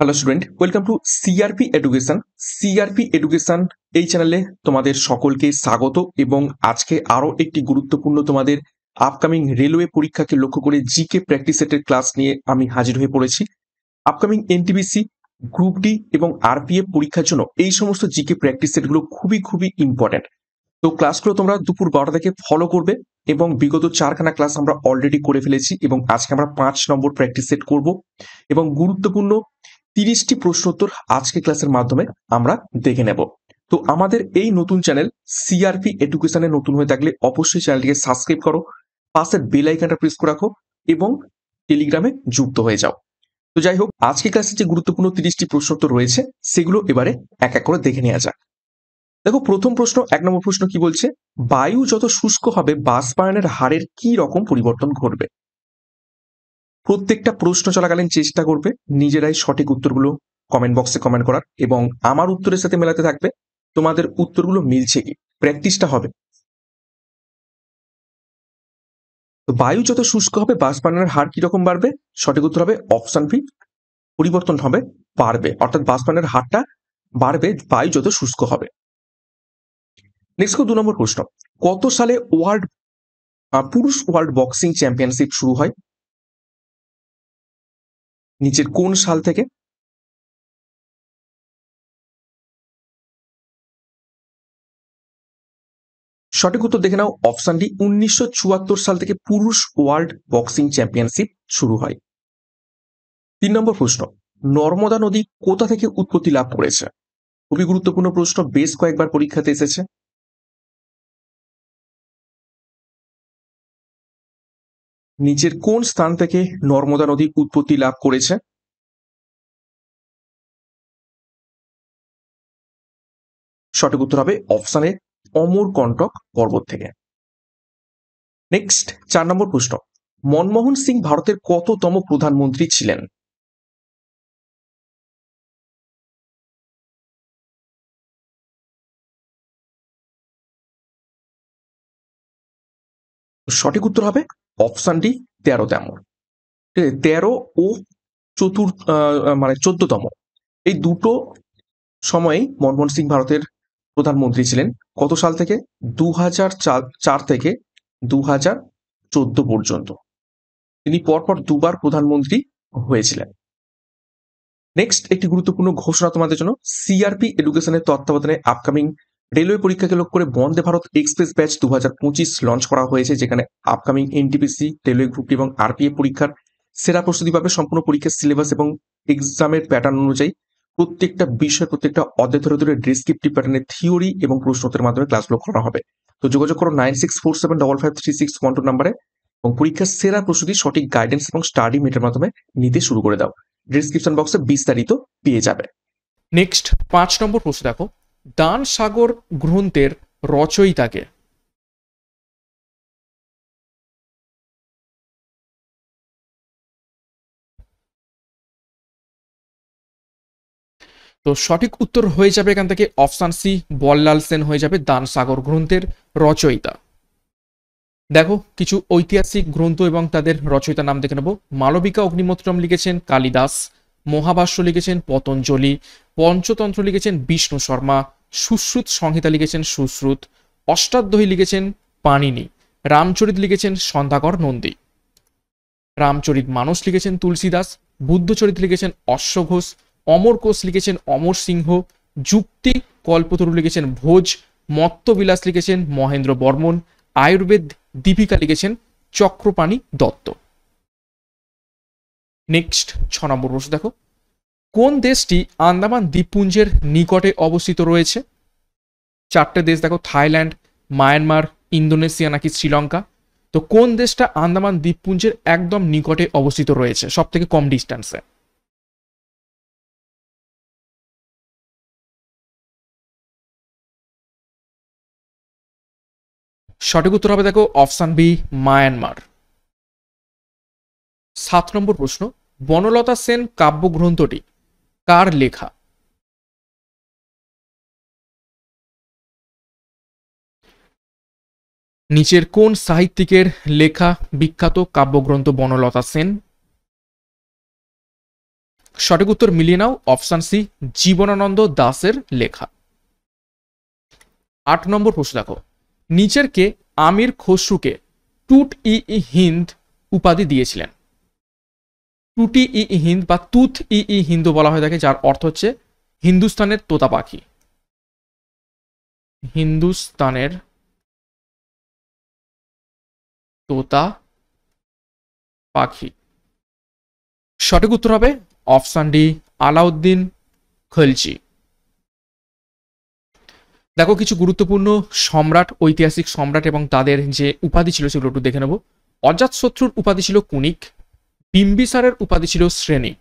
Hello student, welcome to CRP education. CRP education এই চ্যানেলে তোমাদের সকলকে স্বাগত। এবং আজকে আরো একটি গুরুত্বপূর্ণ তোমাদের আপকামিং রেলওয়ে পরীক্ষাকে লক্ষ্য করে জিকে প্র্যাকটিস সেটের ক্লাস নিয়ে আমি হাজির হয়ে পড়েছি। আপকামিং এনটিপিসি, গ্রুপ ডি এবং আরপিএফ পরীক্ষার জন্য এই সমস্ত জিকে প্র্যাকটিস সেটগুলো খুবই খুবই ইম্পর্টেন্ট। তো ক্লাসগুলো তোমরা দুপুর 12টা থেকে ফলো করবে এবং বিগত 4খানা ক্লাস আমরা অলরেডি করে ফেলেছি এবং আজকে আমরা 5 নম্বর প্র্যাকটিস সেট করব এবং গুরুত্বপূর্ণ 30টি প্রশ্ন উত্তর আজকে ক্লাসের মাধ্যমে আমরা দেখে নেব। তো আমাদের এই নতুন চ্যানেল সিআরপি এডুকেশনে নতুন হয়ে থাকলে অবশ্যই চ্যানেলটিকে সাবস্ক্রাইব করো, পাশের বেল আইকনটা প্রেস করে রাখো এবং টেলিগ্রামে যুক্ত হয়ে যাও। তো যাই হোক, আজকে ক্লাসে যে গুরুত্বপূর্ণ 30টি প্রশ্ন উত্তর রয়েছে সেগুলো এবারে এক এক করে দেখে নেওয়া যাক। দেখো, প্রথম প্রশ্ন, 1 নম্বর প্রশ্ন কি বলছে? বায়ু যত শুষ্ক হবে বাষ্পায়নের হারের কি রকম পরিবর্তন ঘটবে? প্রত্যেকটা প্রশ্ন চলাকালীন চেষ্টা করবে নিজেরাই সঠিক উত্তরগুলো কমেন্ট বক্সে কমেন্ট করার, এবং আমার উত্তরের সাথে মেলাতে থাকবে তোমাদের উত্তরগুলো মিলছে কি, প্র্যাকটিসটা হবে। তো বায়ু যত শুষ্ক হবে বাষ্পায়নের হার কিরকম বাড়বে? সঠিক উত্তর হবে অপশন বি, পরিবর্তন হবে, বাড়বে, অর্থাৎ বাষ্পায়নের হারটা বাড়বে বায়ু যত শুষ্ক হবে। নেক্সট 2 নম্বর প্রশ্ন, কত সালে পুরুষ ওয়ার্ল্ড বক্সিং চ্যাম্পিয়নশিপ শুরু হয়? নিচের কোন সাল থেকে? সঠিক উত্তর দেখে নাও, অপশন ডি, 1974 সাল থেকে পুরুষ ওয়ার্ল্ড বক্সিং চ্যাম্পিয়নশিপ শুরু হয়। 3 নম্বর প্রশ্ন, নর্মদা নদী কোথা থেকে উৎপত্তি লাভ করেছে? খুবই গুরুত্বপূর্ণ প্রশ্ন, বেশ কয়েকবার পরীক্ষাতে এসেছে। নিচের কোন স্থান থেকে নর্মদা নদী উৎপত্তি লাভ করেছে? সঠিক উত্তর হবে অপশন এ, অমরকন্টক পর্বত থেকে। নেক্সট 4 নম্বর প্রশ্ন, মনমোহন সিং ভারতের কততম প্রধানমন্ত্রী ছিলেন? সঠিক উত্তর হবে অপশন ডি, 13তম। 13 ও মানে 14তম, এই দুটো সময়েই মনমোহন সিং ভারতের প্রধানমন্ত্রী ছিলেন। কত সাল থেকে? 2004 থেকে 2014 পর্যন্ত তিনি পরপর দুবার প্রধানমন্ত্রী হয়েছিলেন। নেক্সট একটি গুরুত্বপূর্ণ ঘোষণা তোমাদের জন্য, সিআরপি এডুকেশনের তত্ত্বাবধানে আপকামিং রেলওয়ে পরীক্ষাকে লক্ষ্য করে বন্দে ভারত এক্সপ্রেস ব্যাচ 2025 লঞ্চ করা হয়েছে, যেখানে আপকামিং এনটিপিসি, রেলওয়ে গ্রুপ এবং আরপিএফ পরীক্ষার সেরা প্রস্তুতি পাবে। সম্পূর্ণ পরীক্ষার সিলেবাস এবং এক্সামের প্যাটার্ন অনুযায়ী প্রত্যেকটা বিষয়, প্রত্যেকটা অধ্যায় ধরে ধরে ডেসক্রিপটিভ প্যাটার্নের থিওরি এবং প্রশ্নোত্তরের মাধ্যমে ক্লাসগুলো করা হবে। তো যোগাযোগ করো 9647553612 নম্বরে এবং পরীক্ষার সেরা প্রস্তুতি, সঠিক গাইডেন্স এবং স্টাডি মেটের মাধ্যমে নিতে শুরু করে দাও। ডিসক্রিপশন বক্সে বিস্তারিত পেয়ে যাবে। নেক্সট 5 নম্বর প্রশ্ন দেখো, দান সাগর গ্রন্থের রচয়িতাকে? তো সঠিক উত্তর হয়ে যাবে এখান থেকে অপশন সি, বল্লাল সেন হয়ে যাবে দান সাগর গ্রন্থের রচয়িতা। দেখো, কিছু ঐতিহাসিক গ্রন্থ এবং তাদের রচয়িতার নাম দেখে নেব। মালবিকা অগ্নিমিত্রম লিখেছেন কালিদাস, মহাভাষ্য লিখেছেন পতঞ্জলি, পঞ্চতন্ত্র লিখেছেন বিষ্ণু শর্মা, সুশ্রুত সংহিতা লিখেছেন সুশ্রুত, অষ্টাধ্যায়ী লিখেছেন পাণিনি, রামচরিত লিখেছেন সন্ধ্যাকর নন্দী, রামচরিত মানস লিখেছেন তুলসীদাস, বুদ্ধচরিত লিখেছেন অশ্বঘোষ, অমর কোষ লিখেছেন অমর সিংহ, যুক্তি কল্পতরু লিখেছেন ভোজ, মত্তবিলাস লিখেছেন মহেন্দ্র বর্মন, আয়ুর্বেদ দীপিকা লিখেছেন চক্রপাণি দত্ত। নেক্সট 6 নম্বর প্রশ্ন দেখো, কোন দেশটি আন্দামান দ্বীপপুঞ্জের নিকটে অবস্থিত রয়েছে? 4টে দেশ দেখো, থাইল্যান্ড, মায়ানমার, ইন্দোনেশিয়া নাকি শ্রীলঙ্কা। তো কোন দেশটা আন্দামান দ্বীপপুঞ্জের একদম নিকটে অবস্থিত রয়েছে, সব থেকে কম ডিস্টেন্সে? সঠিক উত্তর হবে দেখো অপশন বি, মায়ানমার। 7 নম্বর প্রশ্ন, বনলতা সেন কাব্যগ্রন্থটি কার লেখা? নিচের কোন সাহিত্যিকের লেখা বিখ্যাত কাব্যগ্রন্থ বনলতা সেন? সঠিক উত্তর মিলিয়ে নাও, অপশন সি জীবনানন্দ দাশের লেখা। 8 নম্বর প্রশ্ন দেখো, নিচের কে আমির খসরুকে টুট ই হিন্দ উপাধি দিয়েছিলেন? টুটি ই হিন্দ বা তুথ ই হিন্দু বলা হয়ে থাকে, যার অর্থ হচ্ছে হিন্দুস্তানের তোতা পাখি। হিন্দুস্তানের তোতা পাখি। সঠিক উত্তর হবে অপশন ডি আলাউদ্দিন খলজি। দেখো কিছু গুরুত্বপূর্ণ সম্রাট, ঐতিহাসিক সম্রাট এবং তাদের যে উপাধি ছিল সেগুলো একটু দেখে নেব। অজাতশত্রুর উপাধি ছিল কুনিক, বিম্বিসারের উপাধি ছিল শ্রেণিক,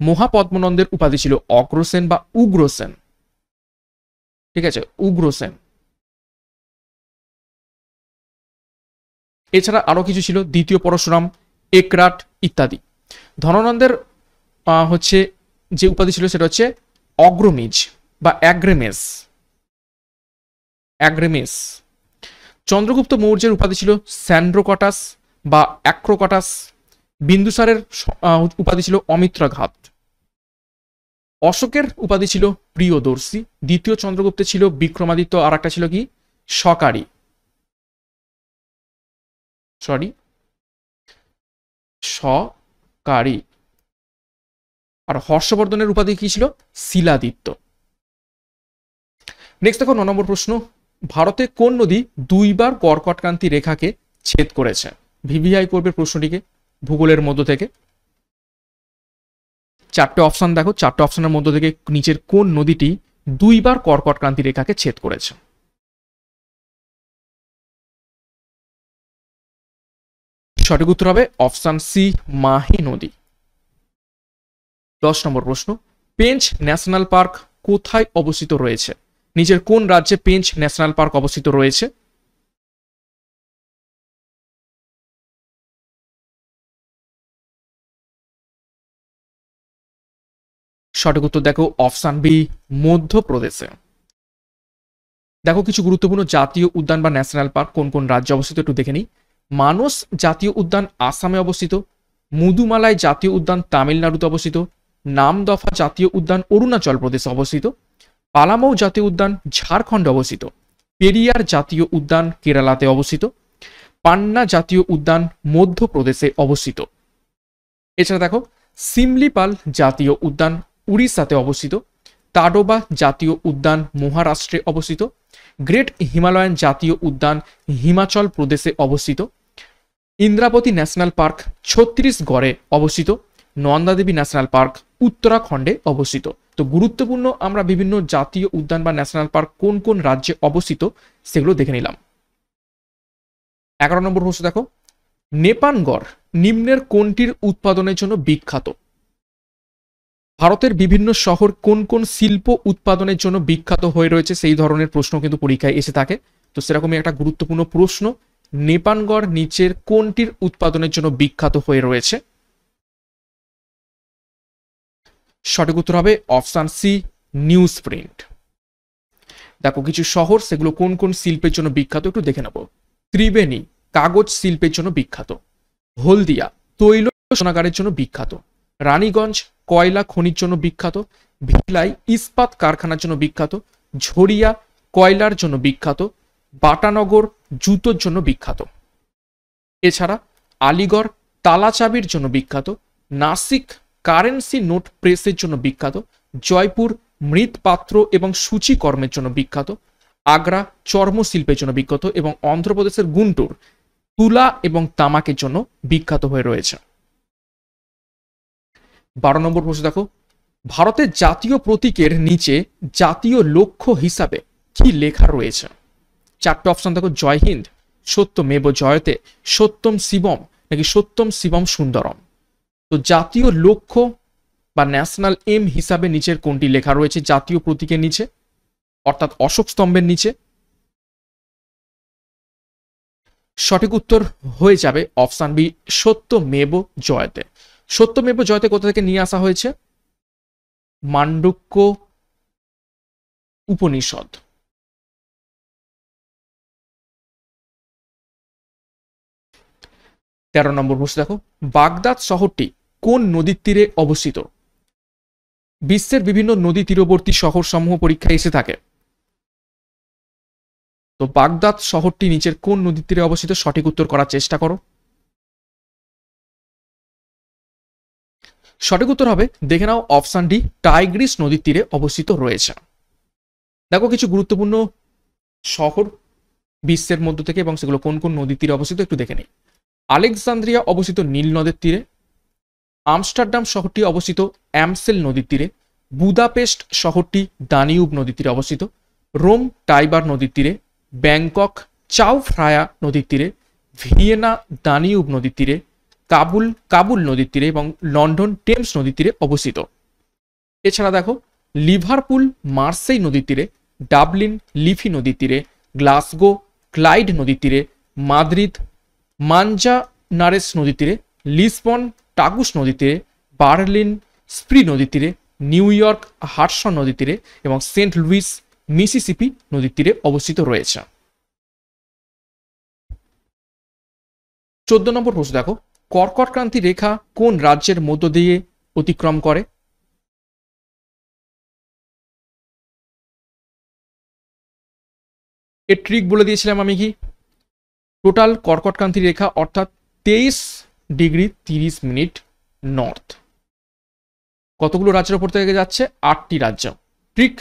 মহাপদ্মনন্দের উপাধি ছিল অগ্রসেন বা উগ্রসেন। ঠিক আছে, উগ্রসেন। এছাড়া আরো কিছু ছিল, দ্বিতীয় পরশুরাম, একরাট ইত্যাদি। ধননন্দের হচ্ছে যে উপাধি ছিল সেটা হচ্ছে অগ্রমিজ বা অ্যাগ্রেমেস। অ্যাগ্রেমেস। চন্দ্রগুপ্ত মৌর্যের উপাধি ছিল স্যান্ড্রোকটাস বা অ্যাক্রোকটাস। বিন্দুসারের উপাধি ছিল অমিত্রাঘাত। অশোকের উপাধি ছিল প্রিয়দর্শী। দ্বিতীয় চন্দ্রগুপ্তের ছিল বিক্রমাদিত্য, আর একটা ছিল কি সকারি, সরি সকারি। আর হর্ষবর্ধনের উপাধি কি ছিল? শিলাদিত্য। নেক্সট দেখো 9 নম্বর প্রশ্ন, ভারতে কোন নদী দুইবার কর্কটক্রান্তি রেখাকে ছেদ করেছে? ভিভিআই করবে প্রশ্নটিকে ভূগোলের মধ্য থেকে। চারটে অপশন দেখো, চারটে অপশনের মধ্য থেকে নিচের কোন নদীটি দুইবার কর্কটক্রান্তি রেখাকে ছেদ করেছে? সঠিক উত্তর হবে অপশন সি মাহি নদী। 10 নম্বর প্রশ্ন, পেঞ্চ ন্যাশনাল পার্ক কোথায় অবস্থিত রয়েছে? নিচের কোন রাজ্যে পেঞ্চ ন্যাশনাল পার্ক অবস্থিত রয়েছে? সঠিক উত্তর দেখো অপশন বি মধ্যপ্রদেশে। দেখো কিছু গুরুত্বপূর্ণ জাতীয় উদ্যান বা ন্যাশনাল পার্ক কোন কোন রাজ্যে অবস্থিত একটু দেখে নিই। মানস জাতীয় উদ্যান আসামে অবস্থিত, মুদুমালাই জাতীয় উদ্যান তামিলনাড়ুতে অবস্থিত, নামদফা জাতীয় উদ্যান অরুণাচল প্রদেশে অবস্থিত, পালামৌ জাতীয় উদ্যান ঝাড়খণ্ডে অবস্থিত, পেরিয়ার জাতীয় উদ্যান কেরালাতে অবস্থিত, পান্না জাতীয় উদ্যান মধ্যপ্রদেশে অবস্থিত। এছাড়া দেখো সিমলিপাল জাতীয় উদ্যান উড়িষ্যাতে অবস্থিত, তাডোবা জাতীয় উদ্যান মহারাষ্ট্রে অবস্থিত, গ্রেট হিমালয়ান জাতীয় উদ্যান হিমাচল প্রদেশে অবস্থিত, ইন্দ্রাবতী ন্যাশনাল পার্ক ছত্তিশগড়ে অবস্থিত, নন্দাদেবী ন্যাশনাল পার্ক উত্তরাখণ্ডে অবস্থিত। তো গুরুত্বপূর্ণ আমরা বিভিন্ন জাতীয় উদ্যান বা ন্যাশনাল পার্ক কোন কোন রাজ্যে অবস্থিত সেগুলো দেখে নিলাম। 11 নম্বর প্রশ্ন দেখো, নেপানগড় নিম্নের কোনটির উৎপাদনের জন্য বিখ্যাত? ভারতের বিভিন্ন শহর কোন কোন শিল্প উৎপাদনের জন্য বিখ্যাত হয়ে রয়েছে সেই ধরনের প্রশ্ন কিন্তু পরীক্ষায় এসে থাকে। তো সেরকমই একটা গুরুত্বপূর্ণ প্রশ্ন, নেপানগড় নিচের কোনটির উৎপাদনের জন্য বিখ্যাত হয়ে রয়েছে? সঠিক উত্তর হবে অপশন সি নিউজ প্রিন্ট। দেখো কিছু শহর সেগুলো কোন কোন শিল্পের জন্য বিখ্যাত একটু দেখে নেব। ত্রিবেণী কাগজ শিল্পের জন্য বিখ্যাত, হলদিয়া তৈল শোধনাগারের জন্য বিখ্যাত, রানীগঞ্জ কয়লা খনির জন্য বিখ্যাত, ভিলাই ইস্পাত কারখানার জন্য বিখ্যাত, ঝরিয়া কয়লার জন্য বিখ্যাত, বাটানগর জুতোর জন্য বিখ্যাত। এছাড়া আলিগড় তালা চাবির জন্য বিখ্যাত, নাসিক কারেন্সি নোট প্রেসের জন্য বিখ্যাত, জয়পুর মৃৎপাত্র এবং সূচিকর্মের জন্য বিখ্যাত, আগ্রা চর্মশিল্পের জন্য বিখ্যাত এবং অন্ধ্রপ্রদেশের গুন্টুর তুলা এবং তামাকের জন্য বিখ্যাত হয়ে রয়েছে। 12 নম্বর প্রশ্ন দেখো, ভারতের জাতীয় প্রতীকের নিচে জাতীয় লক্ষ্য হিসাবে কি লেখা রয়েছে? চারটে অপশন দেখো, জয় হিন্দ, সত্যমেব জয়তে, সত্যম শিবম নাকি সত্যম শিবম সুন্দরম। তো জাতীয় লক্ষ্য বা ন্যাশনাল এম হিসাবে নিচের কোনটি লেখা রয়েছে জাতীয় প্রতীকের নিচে, অর্থাৎ অশোক স্তম্ভের নিচে? সঠিক উত্তর হয়ে যাবে অপশন বি সত্যমেব জয়তে। সত্যমেব জয়তে কোথা থেকে নিয়ে আসা হয়েছে? মান্ডুক্য উপনিষদ। 13 নম্বর প্রশ্ন দেখো, বাগদাদ শহরটি কোন নদীর তীরে অবস্থিত? বিশ্বের বিভিন্ন নদী তীরবর্তী শহর সমূহ পরীক্ষায় এসে থাকে। তো বাগদাদ শহরটি নিচের কোন নদীর তীরে অবস্থিত? সঠিক উত্তর করার চেষ্টা করো। সঠিক উত্তর হবে, দেখে নাও, অপশন ডি, টাইগ্রিস নদীর তীরে অবস্থিত রয়েছে। দেখো কিছু গুরুত্বপূর্ণ শহর বিশ্বের মধ্য থেকে এবং সেগুলো কোন কোন নদীর তীরে অবস্থিত একটু দেখে নিই। আলেকজান্দ্রিয়া অবস্থিত নীল নদের তীরে, আমস্টারডাম শহরটি অবস্থিত অ্যামসেল নদীর তীরে, বুদাপেস্ট শহরটি দানিউব নদীর তীরে অবস্থিত, রোম টাইবার নদীর তীরে, ব্যাংকক চাও ফ্রায়া নদীর তীরে, ভিয়েনা দানিউব নদীর তীরে, কাবুল নদীর তীরে এবং লন্ডন টেমস নদীর তীরে অবস্থিত। এছাড়া দেখো লিভারপুল মার্সেই নদীর তীরে, ডাবলিন লিফি নদীর তীরে, গ্লাসগো ক্লাইড নদীর তীরে, মাদ্রিদ মানজানারেস নদীর তীরে, লিসবন টাগুস নদীর তীরে, বার্লিন স্প্রি নদীর তীরে, নিউ ইয়র্ক হাডসন নদীর তীরে এবং সেন্ট লুইস মিসিসিপি নদীর তীরে অবস্থিত রয়েছে। 14 নম্বর প্রশ্ন দেখো, কর্কট ক্রান্তি রেখা কোন রাজ্যের মধ্য দিয়ে অতিক্রম করে? এর ট্রিক বলে দিয়েছিলাম আমি কি, টোটাল কর্কট ক্রান্তি রেখা অর্থাৎ 23°30' নর্থ। কতগুলো রাজ্যের উপর থেকে যাচ্ছে? 8টি রাজ্য। Trick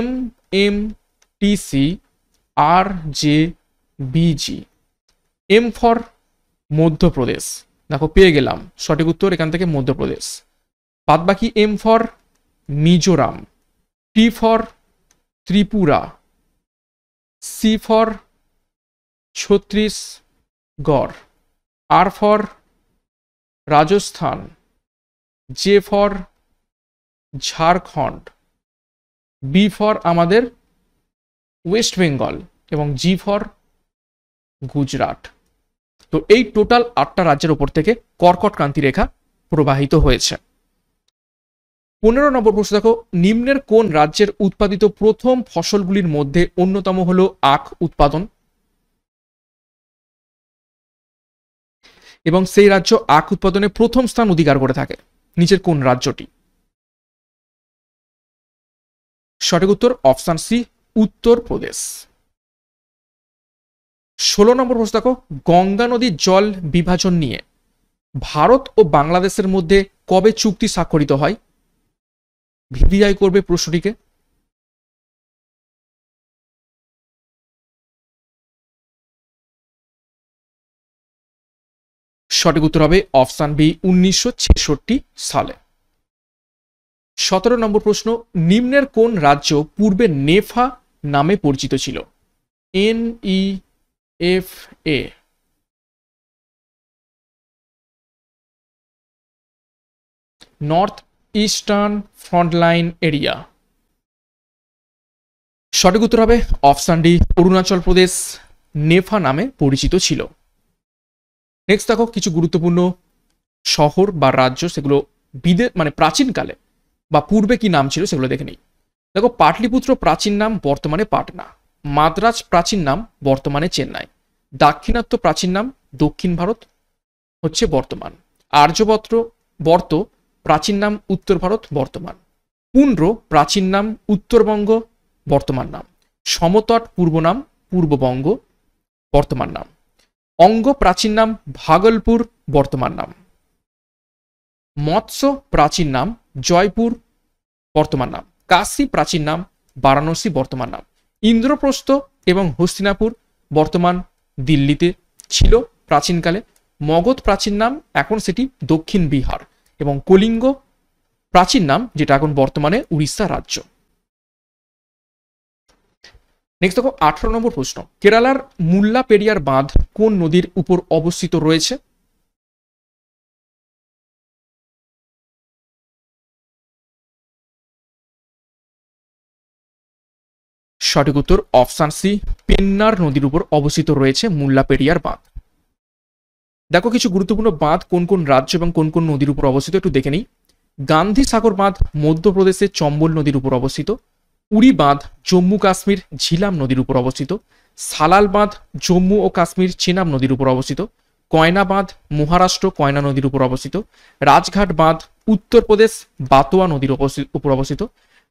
MMTC RJBG। M for Madhya Pradesh, দেখো পেয়ে গেলাম সঠিক উত্তর এখান থেকে মধ্যপ্রদেশ। বাদ বাকি M for Mizoram, T for Tripura, C for Chhattisgarh, R for Rajasthan, J for Jharkhand, B for আমাদের ওয়েস্ট বেঙ্গল এবং জি ফর গুজরাট। তো এই টোটাল 8টা রাজ্যের উপর থেকে কর্কট ক্রান্তি রেখা প্রবাহিত হয়েছে। 15 নম্বর প্রশ্ন দেখো, নিম্নের কোন রাজ্যের উৎপাদিত প্রথম ফসলগুলির মধ্যে অন্যতম হলো আখ উৎপাদন? এবং সেই রাজ্য আখ উৎপাদনে প্রথম স্থান অধিকার করে থাকে, নিচের কোন রাজ্যটি? সঠিক উত্তর অপশন সি, উত্তরপ্রদেশ। 16 নম্বর প্রশ্ন দেখো, গঙ্গা নদীর জল বিভাজন নিয়ে ভারত ও বাংলাদেশের মধ্যে কবে চুক্তি স্বাক্ষরিত হয়? ভিভিআই করবে প্রশ্নটিকে। সঠিক উত্তর হবে অপশন বি, 1966 সালে। 17 নম্বর প্রশ্ন, নিম্নের কোন রাজ্য পূর্বে নেফা নামে পরিচিত ছিল? NEFA। North eastern frontline area. সঠিক উত্তর হবে অপশন ডি, অরুণাচল প্রদেশ নেফা নামে পরিচিত ছিল। নেক্সট দেখো কিছু গুরুত্বপূর্ণ শহর বা রাজ্য, সেগুলো মানে প্রাচীনকালে বা পূর্বে কি নাম ছিল সেগুলো দেখে নিই। দেখো পাটলিপুত্র প্রাচীন নাম বর্তমানে পাটনা, মাদ্রাজ প্রাচীন নাম বর্তমানে চেন্নাই, দাক্ষিণাত্য প্রাচীন নাম দক্ষিণ ভারত হচ্ছে বর্তমান, বর্ত প্রাচীন নাম উত্তর ভারত বর্তমান, পুন্ড্র প্রাচীন নাম উত্তরবঙ্গ বর্তমান নাম, সমতট পূর্ব নাম পূর্ববঙ্গ বর্তমান নাম, অঙ্গ প্রাচীন নাম ভাগলপুর বর্তমান নাম, মৎস্য প্রাচীন নাম জয়পুর বর্তমান নাম, কাশী প্রাচীন নাম বারাণসী বর্তমান নাম, ইন্দ্রপ্রস্থ এবং হস্তিনাপুর বর্তমান দিল্লিতে ছিল প্রাচীনকালে, মগধ প্রাচীন নাম এখন সেটি দক্ষিণ বিহার এবং কলিঙ্গ প্রাচীন নাম যেটা এখন বর্তমানে উড়িষ্যা রাজ্য। নেক্সট দেখো 18 নম্বর প্রশ্ন, কেরালার মুল্লাপেরিয়ার বাঁধ কোন নদীর উপর অবস্থিত রয়েছে? সঠিক উত্তর অপশন সি, পেন্নার নদীর উপর অবস্থিত রয়েছে মুল্লাপেরিয়ার বাঁধ। দেখো কিছু গুরুত্বপূর্ণ বাঁধ কোন কোন রাজ্য এবং কোন কোন নদীর উপর অবস্থিত একটু দেখে নিই। গান্ধী সাগর বাঁধ মধ্যপ্রদেশের চম্বল নদীর উপর অবস্থিত, উড়ি বাঁধ জম্মু কাশ্মীর ঝিলাম নদীর উপর অবস্থিত, সালাল বাঁধ জম্মু ও কাশ্মীর চেনাব নদীর উপর অবস্থিত, কয়না বাঁধ মহারাষ্ট্র কয়না নদীর উপর অবস্থিত। রাজঘাট বাঁধ উত্তরপ্রদেশ বাতোয়া নদীর উপর অবস্থিত।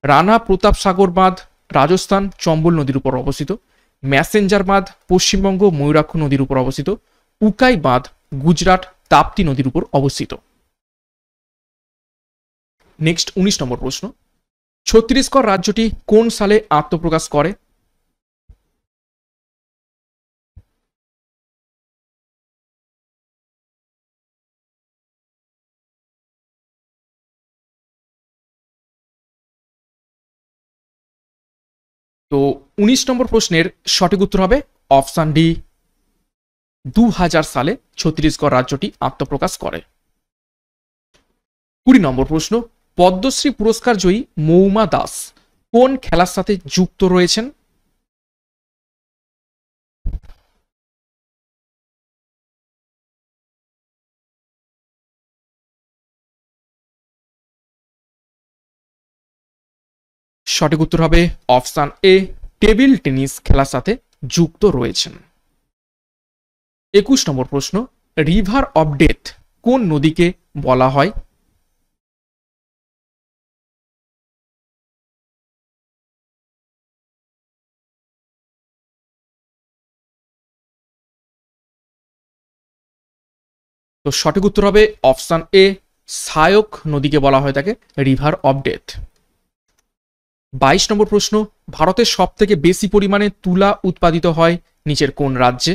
রানা প্রতাপ সাগর বাঁধ রাজস্থান চম্বল নদীর উপর অবস্থিত। ম্যাসেঞ্জার বাঁধ পশ্চিমবঙ্গ ময়ূরাক্ষ নদীর উপর অবস্থিত। উকাই বাঁধ গুজরাট তাপ্তি নদীর উপর অবস্থিত। নেক্সট 19 নম্বর প্রশ্ন, ছত্তিশগড় রাজ্যটি কোন সালে আত্মপ্রকাশ করে? তো 19 নম্বর প্রশ্নের সঠিক উত্তর হবে অপশন ডি, 2000 সালে ছত্তিশগড় রাজ্যটি আত্মপ্রকাশ করে। 20 নম্বর প্রশ্ন, পদ্মশ্রী পুরস্কার জয়ী মৌমা দাস কোন খেলার সাথে যুক্ত রয়েছেন? সঠিক উত্তর হবে অপশন এ, টেবিল টেনিস খেলার সাথে যুক্ত রয়েছেন। 21 নম্বর প্রশ্ন, রিভার অফ ডেথ কোন নদীকে বলা হয়? তো সঠিক উত্তর হবে অপশন এ, সায়ক নদীকে বলা হয় তাকে রিভার অফ ডেথ। 22 নম্বর প্রশ্ন, ভারতের সব থেকে বেশি পরিমাণে তুলা উৎপাদিত হয় নিচের কোন রাজ্যে?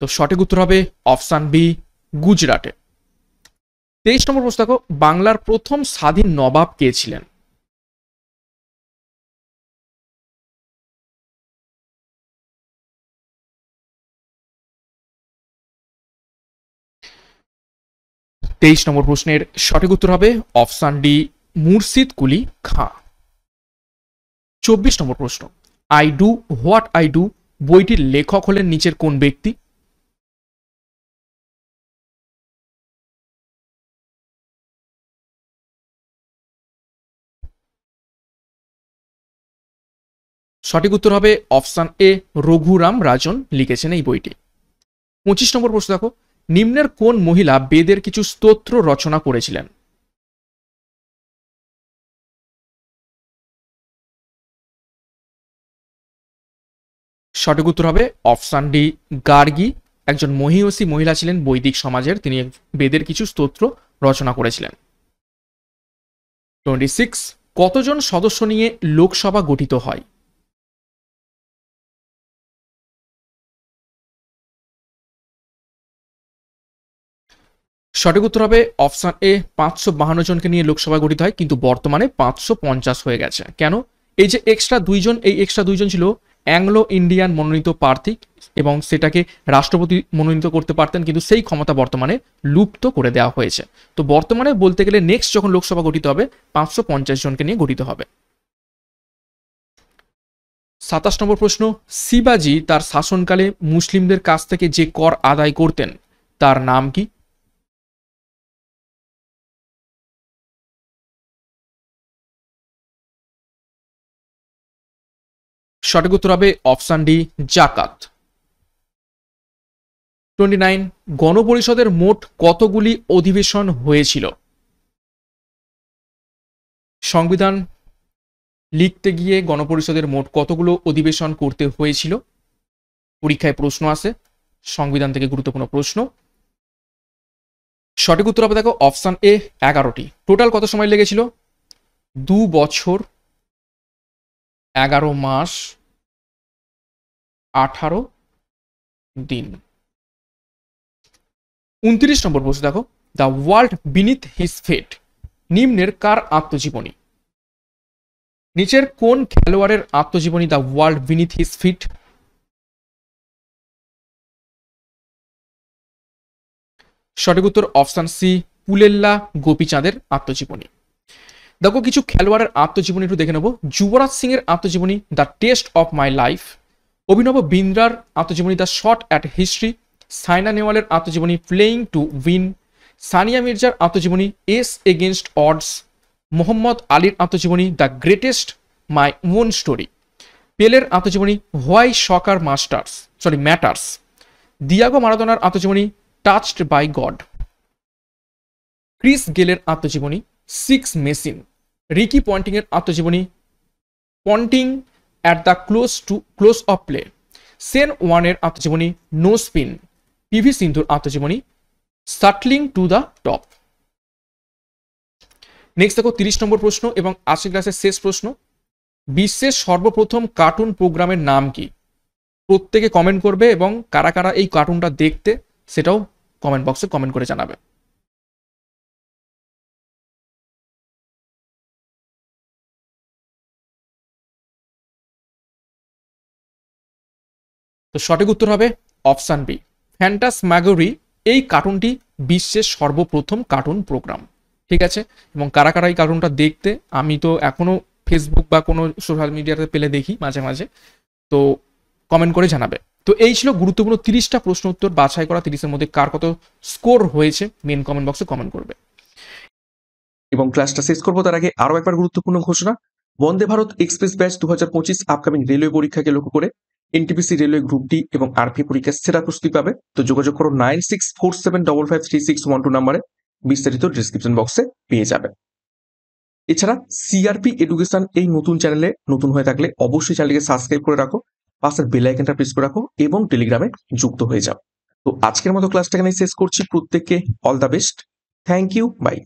তো সঠিক উত্তর হবে অপশন বি, গুজরাটে। 23 নম্বর প্রশ্ন দেখো, বাংলার প্রথম স্বাধীন নবাব কে ছিলেন? তেইশ নম্বর প্রশ্নের সঠিক উত্তর হবে অপশন ডি, মুর্শিদ কুলি খাঁ। 24 নম্বর প্রশ্ন, I do what I do বইটির লেখক হলেন নিচের কোন ব্যক্তি? সঠিক উত্তর হবে অপশন এ, রঘুরাম রাজন লিখেছেন এই বইটি। 25 নম্বর প্রশ্ন দেখো, নিম্নের কোন মহিলা বেদের কিছু স্তোত্র রচনা করেছিলেন? সঠিক উত্তর হবে অপশন ডি, গার্গী একজন মহীয়সী মহিলা ছিলেন বৈদিক সমাজের, তিনি বেদের কিছু স্তোত্র রচনা করেছিলেন। 26, কতজন সদস্য নিয়ে লোকসভা গঠিত হয়? সঠিক উত্তর হবে অপশন এ, 552 জনকে নিয়ে লোকসভা গঠিত হয়, কিন্তু বর্তমানে 550 হয়ে গেছে। কেন? এই যে এক্সট্রা দুইজন, এই এক্সট্রা দুইজন ছিল অ্যাংলো ইন্ডিয়ান মনোনীত প্রার্থী এবং সেটাকে রাষ্ট্রপতি মনোনীত করতে পারতেন, কিন্তু সেই ক্ষমতা বর্তমানে লুপ্ত করে দেওয়া হয়েছে। তো বর্তমানে বলতে গেলে নেক্সট যখন লোকসভা গঠিত হবে 550 জনকে নিয়ে গঠিত হবে। 27 নম্বর প্রশ্ন, শিবাজি তার শাসনকালে মুসলিমদের কাছ থেকে যে কর আদায় করতেন তার নাম কি? সঠিক উত্তর হবে অপশন ডি, জাকাত। 29, গণপরিষদের মোট কতগুলি অধিবেশন হয়েছিল? সংবিধান লিখতে গিয়ে গণপরিষদের মোট কতগুলো অধিবেশন করতে হয়েছিল? পরীক্ষায় প্রশ্ন আসে, সংবিধান থেকে গুরুত্বপূর্ণ প্রশ্ন। সঠিক উত্তর হবে দেখো অপশন এ, 11টি। টোটাল কত সময় লেগেছিল? 2 বছর 11 মাস 18 দিন। 29 নম্বর প্রশ্ন দেখো, দ্য ওয়ার্ল্ড বিনিথ হিজ ফেট নিম্নের কার আত্মজীবনী? নিচের কোন খেলোয়াড়ের আত্মজীবনী the world beneath his fit? সঠিক উত্তর অপশন সি, পুলেল্লা গোপীচাঁদের আত্মজীবনী। দেখো কিছু খেলোয়াড়ের আত্মজীবনী একটু দেখে নেব। যুবরাজ সিং এর আত্মজীবনী the test of my life, Abhinav বিন্দ্রার আত্মজীবনী the shot at history, Saina নেওয়ালের আত্মজীবনী প্লেইং টু উইন, সানিয়া মির্জার আত্মজীবনী এস এগেনস্ট অডস, মোহাম্মদ আলীর আত্মজীবনী the greatest my own story, পেলের আত্মজীবনী হোয়াই সকার ম্যাটার্স, দিয়াগো মারাদোনার আত্মজীবনী টাচড বাই গড, ক্রিস গেলের আত্মজীবনী সিক্স মেসিন, রিকি পন্টিং এর আত্মজীবনী Ponting at the close of play, Sen ওয়ানের আত্মজীবনী নো স্পিন, পিভি সিন্ধুর আত্মজীবনী সাটলিং টু দ্য টপ। নেক্সট দেখো 30 নম্বর প্রশ্ন এবং আজকের ক্লাসের শেষ প্রশ্ন, বিশ্বের সর্বপ্রথম কার্টুন প্রোগ্রামের নাম কি? প্রত্যেকে কমেন্ট করবে এবং কারা কারা এই কার্টুনটা দেখতে সেটাও কমেন্ট বক্সে কমেন্ট করে জানাবে। তো সঠিক উত্তর হবে অপশন বি, ফ্যান্টাসম্যাগোরি। এই কার্টুনটি বিশ্বের সর্বপ্রথম কার্টুন প্রোগ্রাম। ঠিক আছে, এবং কারা কারা এই কার্টুনটা দেখতে, আমি তো এখনো ফেসবুক বা কোনো সোশ্যাল মিডিয়াতে পেলে দেখি মাঝে মাঝে, তো কমেন্ট করে জানাবে। তো এই ছিল গুরুত্বপূর্ণ 30টা প্রশ্ন উত্তর, বাছাই করা 30-এর মধ্যে কার কত স্কোর হয়েছে মেন কমেন্ট বক্সে কমেন্ট করবে। এবং ক্লাসটা শেষ করবো তার আগে আরো একবার গুরুত্বপূর্ণ ঘোষণা, Vande Bharat express batch 2025 upcoming railway পরীক্ষাকে লক্ষ্য করে এনটিপিসি রেলওয়ে গ্রুপ ডি এবং আরপি পরীক্ষার সেরা প্রস্তুতি পাবে। তো যোগাযোগ করো 9647553612 নাম্বারে, বিস্তারিত ডিসক্রিপশন বক্সে পেয়ে যাবে। এছাড়া সিআরপি এডুকেশন এই নতুন চ্যানেলে নতুন হয়ে থাকলে অবশ্যই চ্যানেলকে সাবস্ক্রাইব করে রাখো, পাশের বেল আইকনটা প্রেস করে রাখো এবং টেলিগ্রামে যুক্ত হয়ে যাও। তো আজকের মতো ক্লাসটা এখানে শেষ করছি, প্রত্যেককে all the best, thank you, by.